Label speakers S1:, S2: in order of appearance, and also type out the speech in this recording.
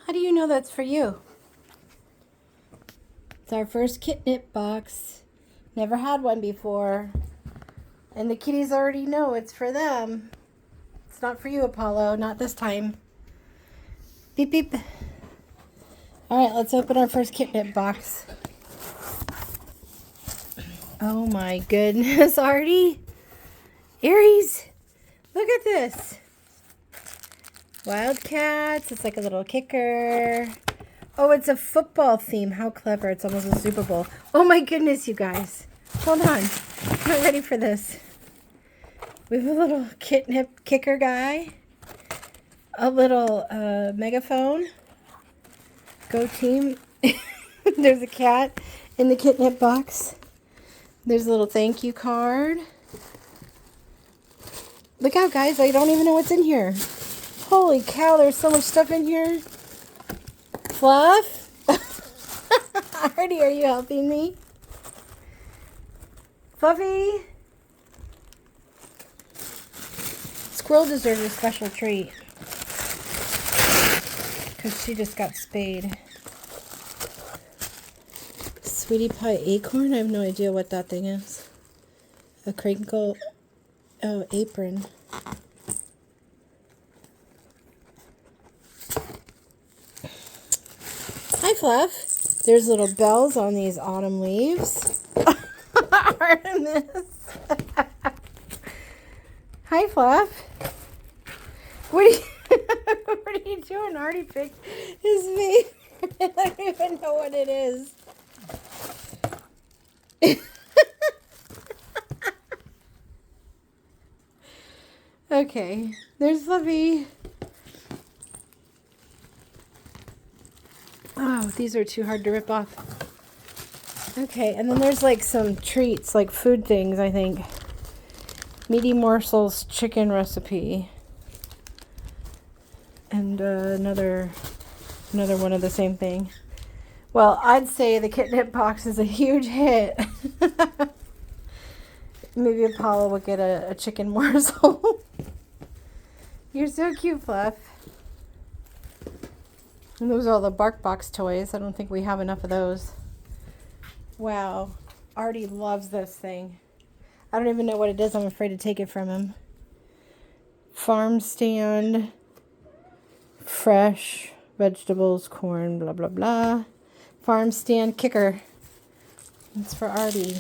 S1: How do you know that's for you? It's our first kitnip box. Never had one before. And the kitties already know it's for them. It's not for you, Apollo. Not this time. Beep, beep. All right, let's open our first kitnip box. Oh my goodness, Arty. Aries, look at this. Wildcats. It's like a little kicker. Oh, it's a football theme. How clever. It's almost a Super Bowl. Oh my goodness, you guys. Hold on. I'm not ready for this. We have a little kitnip kicker guy. A little megaphone. Go team. There's a cat in the kitnip box. There's a little thank you card. Look out, guys. I don't even know what's in here. Holy cow, there's so much stuff in here. Fluff? Arty, are you helping me? Fluffy? Squirrel deserves a special treat. Because she just got spayed. Sweetie Pie Acorn? I have no idea what that thing is. A crinkle... Oh, apron. Hi, Fluff. There's little bells on these autumn leaves. Artemis. Hi, Fluff. What are you, what are you doing? Arty picked his face. I don't even know what it is. Okay, there's Fluffy. Oh, these are too hard to rip off. Okay, and then there's like some treats, like food things, I think. Meaty Morsels chicken recipe. And another one of the same thing. Well, I'd say the kitnip box is a huge hit. Maybe Apollo will get a chicken morsel. You're so cute, Fluff. And those are all the Bark Box toys. I don't think we have enough of those. Wow. Arty loves this thing. I don't even know what it is. I'm afraid to take it from him. Farm stand. Fresh vegetables, corn, blah, blah, blah. Farm stand kicker. It's for Arty.